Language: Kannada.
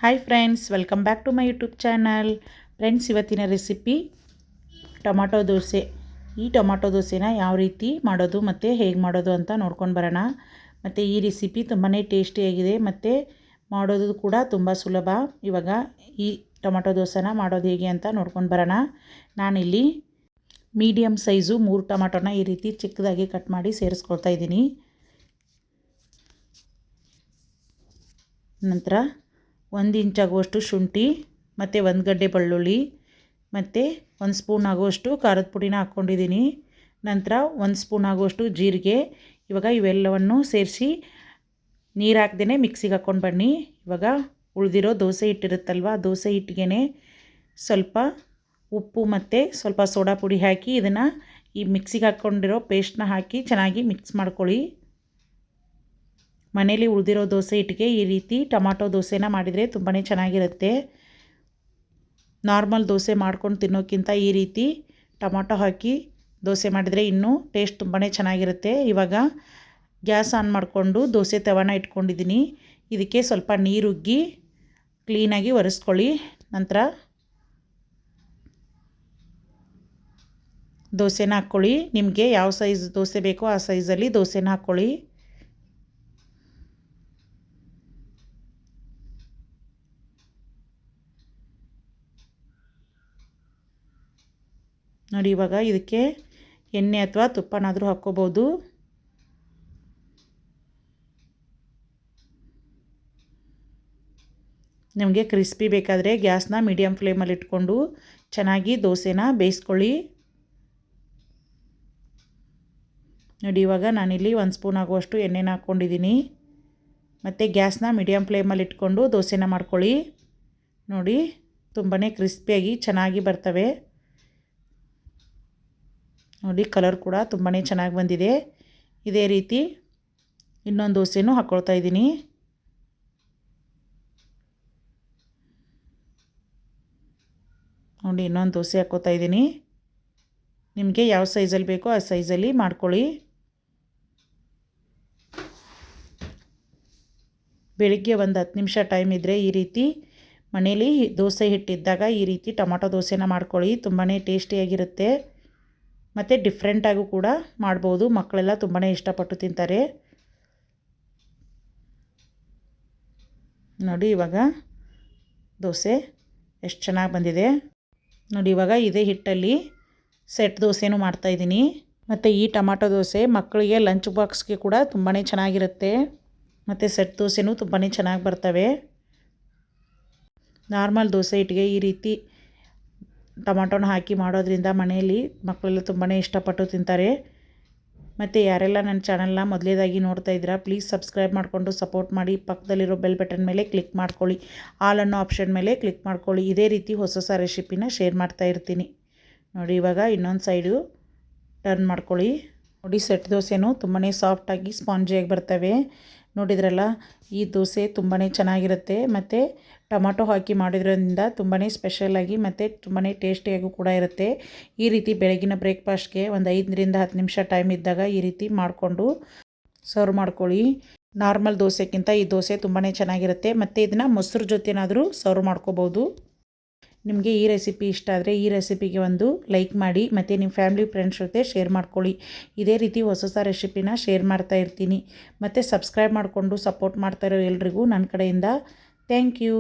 Hi friends, welcome back to my YouTube channel. Friends, ಇವತ್ತಿನ ರೆಸಿಪಿ ಟೊಮಾಟೊ ದೋಸೆ. ಈ ಟೊಮಾಟೊ ದೋಸೆನ ಯಾವ ರೀತಿ ಮಾಡೋದು ಮತ್ತು ಹೇಗೆ ಮಾಡೋದು ಅಂತ ನೋಡ್ಕೊಂಡು ಬರೋಣ. ಮತ್ತು ಈ ರೆಸಿಪಿ ತುಂಬಾ ಟೇಸ್ಟಿಯಾಗಿದೆ ಮತ್ತು ಮಾಡೋದು ಕೂಡ ತುಂಬ ಸುಲಭ. ಇವಾಗ ಈ ಟೊಮಾಟೊ ದೋಸೆನ ಮಾಡೋದು ಹೇಗೆ ಅಂತ ನೋಡ್ಕೊಂಡು ಬರೋಣ. ನಾನಿಲ್ಲಿ ಮೀಡಿಯಮ್ ಸೈಜು 3 ಟೊಮಾಟೊನ ಈ ರೀತಿ ಚಿಕ್ಕದಾಗಿ ಕಟ್ ಮಾಡಿ ಸೇರಿಸ್ಕೊಳ್ತಾ ಇದ್ದೀನಿ. ನಂತರ 1 ಇಂಚ್ ಆಗುವಷ್ಟು ಶುಂಠಿ ಮತ್ತು 1 ಗಡ್ಡೆ ಬೆಳ್ಳುಳ್ಳಿ ಮತ್ತು 1 ಸ್ಪೂನ್ ಆಗುವಷ್ಟು ಖಾರದ ಪುಡಿನ ಹಾಕ್ಕೊಂಡಿದ್ದೀನಿ. ನಂತರ 1 ಸ್ಪೂನ್ ಆಗುವಷ್ಟು ಜೀರಿಗೆ. ಇವಾಗ ಇವೆಲ್ಲವನ್ನು ಸೇರಿಸಿ ನೀರು ಹಾಕ್ದೇ ಮಿಕ್ಸಿಗೆ ಹಾಕ್ಕೊಂಡು ಬನ್ನಿ. ಇವಾಗ ಉಳಿದಿರೋ ದೋಸೆ ಹಿಟ್ಟಿರುತ್ತಲ್ವ, ದೋಸೆ ಹಿಟ್ಟಿಗೆ ಸ್ವಲ್ಪ ಉಪ್ಪು ಮತ್ತು ಸ್ವಲ್ಪ ಸೋಡಾ ಪುಡಿ ಹಾಕಿ ಇದನ್ನು ಈ ಮಿಕ್ಸಿಗೆ ಹಾಕ್ಕೊಂಡಿರೋ ಪೇಸ್ಟ್ನ ಹಾಕಿ ಚೆನ್ನಾಗಿ ಮಿಕ್ಸ್ ಮಾಡ್ಕೊಳ್ಳಿ. ಮನೇಲಿ ಉಳಿದಿರೋ ದೋಸೆ ಹಿಟ್ಟಿಗೆ ಈ ರೀತಿ ಟೊಮಾಟೊ ದೋಸೆನ ಮಾಡಿದರೆ ತುಂಬಾ ಚೆನ್ನಾಗಿರುತ್ತೆ. ನಾರ್ಮಲ್ ದೋಸೆ ಮಾಡ್ಕೊಂಡು ತಿನ್ನೋಕ್ಕಿಂತ ಈ ರೀತಿ ಟೊಮಾಟೊ ಹಾಕಿ ದೋಸೆ ಮಾಡಿದರೆ ಇನ್ನೂ ಟೇಸ್ಟ್ ತುಂಬಾ ಚೆನ್ನಾಗಿರುತ್ತೆ. ಇವಾಗ ಗ್ಯಾಸ್ ಆನ್ ಮಾಡಿಕೊಂಡು ದೋಸೆ ತವಾನ ಇಟ್ಕೊಂಡಿದ್ದೀನಿ. ಇದಕ್ಕೆ ಸ್ವಲ್ಪ ನೀರು ಉಗ್ಗಿ ಕ್ಲೀನಾಗಿ ಒರೆಸ್ಕೊಳ್ಳಿ. ನಂತರ ದೋಸೆನ ಹಾಕ್ಕೊಳ್ಳಿ. ನಿಮಗೆ ಯಾವ ಸೈಜ್ ದೋಸೆ ಬೇಕೋ ಆ ಸೈಜಲ್ಲಿ ದೋಸೆನ ಹಾಕ್ಕೊಳ್ಳಿ. ನೋಡಿ, ಇವಾಗ ಇದಕ್ಕೆ ಎಣ್ಣೆ ಅಥವಾ ತುಪ್ಪನಾದರೂ ಹಾಕ್ಕೋಬೋದು. ನಿಮಗೆ ಕ್ರಿಸ್ಪಿ ಬೇಕಾದರೆ ಗ್ಯಾಸ್ನ ಮೀಡಿಯಮ್ ಫ್ಲೇಮಲ್ಲಿ ಇಟ್ಕೊಂಡು ಚೆನ್ನಾಗಿ ದೋಸೆನ ಬೇಯಿಸ್ಕೊಳ್ಳಿ. ನೋಡಿ, ಇವಾಗ ನಾನಿಲ್ಲಿ 1 ಸ್ಪೂನ್ ಆಗುವಷ್ಟು ಎಣ್ಣೆನ ಹಾಕ್ಕೊಂಡಿದ್ದೀನಿ ಮತ್ತು ಗ್ಯಾಸ್ನ ಮೀಡಿಯಮ್ ಫ್ಲೇಮಲ್ಲಿ ಇಟ್ಕೊಂಡು ದೋಸೆನ ಮಾಡ್ಕೊಳ್ಳಿ. ನೋಡಿ, ತುಂಬಾ ಕ್ರಿಸ್ಪಿಯಾಗಿ ಚೆನ್ನಾಗಿ ಬರ್ತವೆ. ನೋಡಿ, ಕಲರ್ ಕೂಡ ತುಂಬಾ ಚೆನ್ನಾಗಿ ಬಂದಿದೆ. ಇದೇ ರೀತಿ ಇನ್ನೊಂದು ದೋಸೆನೂ ಹಾಕ್ಕೊಳ್ತಾ ಇದ್ದೀನಿ. ನೋಡಿ, ಇನ್ನೊಂದು ದೋಸೆ ಹಾಕ್ಕೋತಾ ಇದ್ದೀನಿ. ನಿಮಗೆ ಯಾವ ಸೈಜಲ್ಲಿ ಬೇಕೋ ಆ ಸೈಜಲ್ಲಿ ಮಾಡ್ಕೊಳ್ಳಿ. ಬೆಳಿಗ್ಗೆ ಒಂದು 10 ನಿಮಿಷ ಟೈಮ್ ಇದ್ದರೆ ಈ ರೀತಿ ಮನೇಲಿ ದೋಸೆ ಹಿಟ್ಟಿದ್ದಾಗ ಈ ರೀತಿ ಟೊಮಾಟೊ ದೋಸೆನ ಮಾಡ್ಕೊಳ್ಳಿ. ತುಂಬಾ ಟೇಸ್ಟಿಯಾಗಿರುತ್ತೆ ಮತ್ತು ಡಿಫ್ರೆಂಟಾಗೂ ಕೂಡ ಮಾಡ್ಬೋದು. ಮಕ್ಕಳೆಲ್ಲ ತುಂಬಾ ಇಷ್ಟಪಟ್ಟು ತಿಂತಾರೆ. ನೋಡಿ, ಇವಾಗ ದೋಸೆ ಎಷ್ಟು ಚೆನ್ನಾಗಿ ಬಂದಿದೆ. ನೋಡಿ, ಇವಾಗ ಇದೇ ಹಿಟ್ಟಲ್ಲಿ ಸೆಟ್ ದೋಸೆನೂ ಮಾಡ್ತಾಯಿದ್ದೀನಿ. ಮತ್ತು ಈ ಟೊಮಾಟೊ ದೋಸೆ ಮಕ್ಕಳಿಗೆ ಲಂಚ್ ಬಾಕ್ಸ್ಗೆ ಕೂಡ ತುಂಬಾ ಚೆನ್ನಾಗಿರುತ್ತೆ. ಮತ್ತು ಸೆಟ್ ದೋಸೆನೂ ತುಂಬಾ ಚೆನ್ನಾಗಿ ಬರ್ತವೆ. ನಾರ್ಮಲ್ ದೋಸೆ ಹಿಟ್ಟಿಗೆ ಈ ರೀತಿ ಟೊಮಾಟೊನ ಹಾಕಿ ಮಾಡೋದ್ರಿಂದ ಮನೆಯಲ್ಲಿ ಮಕ್ಕಳೆಲ್ಲ ತುಂಬಾ ಇಷ್ಟಪಟ್ಟು ತಿಂತಾರೆ. ಮತ್ತು ಯಾರೆಲ್ಲ ನನ್ನ ಚಾನಲ್ನ ಮೊದಲೇದಾಗಿ ನೋಡ್ತಾ ಇದ್ದೀರಾ, ಪ್ಲೀಸ್ ಸಬ್ಸ್ಕ್ರೈಬ್ ಮಾಡಿಕೊಂಡು ಸಪೋರ್ಟ್ ಮಾಡಿ. ಪಕ್ಕದಲ್ಲಿರೋ ಬೆಲ್ ಬಟನ್ ಮೇಲೆ ಕ್ಲಿಕ್ ಮಾಡ್ಕೊಳ್ಳಿ. ಆಲ್ ಅನ್ನೋ ಆಪ್ಷನ್ ಮೇಲೆ ಕ್ಲಿಕ್ ಮಾಡ್ಕೊಳ್ಳಿ. ಇದೇ ರೀತಿ ಹೊಸ ರೆಸಿಪಿನ ಶೇರ್ ಮಾಡ್ತಾ ಇರ್ತೀನಿ. ನೋಡಿ, ಇವಾಗ ಇನ್ನೊಂದು ಸೈಡು ಟರ್ನ್ ಮಾಡ್ಕೊಳ್ಳಿ. ನೋಡಿ, ಸೆಟ್ ದೋಸೆನೂ ತುಂಬಾ ಸಾಫ್ಟಾಗಿ ಸ್ಪಾಂಜಿಯಾಗಿ ಬರ್ತವೆ. ನೋಡಿದ್ರಲ್ಲ, ಈ ದೋಸೆ ತುಂಬಾ ಚೆನ್ನಾಗಿರುತ್ತೆ ಮತ್ತು ಟೊಮಾಟೊ ಹಾಕಿ ಮಾಡಿದ್ರಿಂದ ತುಂಬಾ ಸ್ಪೆಷಲಾಗಿ ಮತ್ತು ತುಂಬಾ ಟೇಸ್ಟಿಯಾಗೂ ಕೂಡ ಇರುತ್ತೆ. ಈ ರೀತಿ ಬೆಳಗಿನ ಬ್ರೇಕ್ಫಾಸ್ಟ್ಗೆ ಒಂದು 5 ರಿಂದ 10 ನಿಮಿಷ ಟೈಮ್ ಇದ್ದಾಗ ಈ ರೀತಿ ಮಾಡಿಕೊಂಡು ಸರ್ವ್ ಮಾಡ್ಕೊಳ್ಳಿ. ನಾರ್ಮಲ್ ದೋಸೆಗಿಂತ ಈ ದೋಸೆ ತುಂಬಾ ಚೆನ್ನಾಗಿರುತ್ತೆ ಮತ್ತು ಇದನ್ನು ಮೊಸರು ಜೊತೆನಾದರೂ ಸರ್ವ್ ಮಾಡ್ಕೋಬೋದು. ನಿಮಗೆ ಈ ರೆಸಿಪಿ ಇಷ್ಟ ಆದರೆ ಈ ರೆಸಿಪಿಗೆ ಒಂದು ಲೈಕ್ ಮಾಡಿ ಮತ್ತು ನಿಮ್ಮ ಫ್ಯಾಮಿಲಿ ಫ್ರೆಂಡ್ಸ್ ಜೊತೆ ಶೇರ್ ಮಾಡ್ಕೊಳ್ಳಿ. ಇದೇ ರೀತಿ ಹೊಸ ರೆಸಿಪಿನ ಶೇರ್ ಮಾಡ್ತಾ ಇರ್ತೀನಿ. ಮತ್ತು ಸಬ್ಸ್ಕ್ರೈಬ್ ಮಾಡಿಕೊಂಡು ಸಪೋರ್ಟ್ ಮಾಡ್ತಾ ಇರೋ ಎಲ್ರಿಗೂ ನನ್ನ ಕಡೆಯಿಂದ ಥ್ಯಾಂಕ್ ಯು.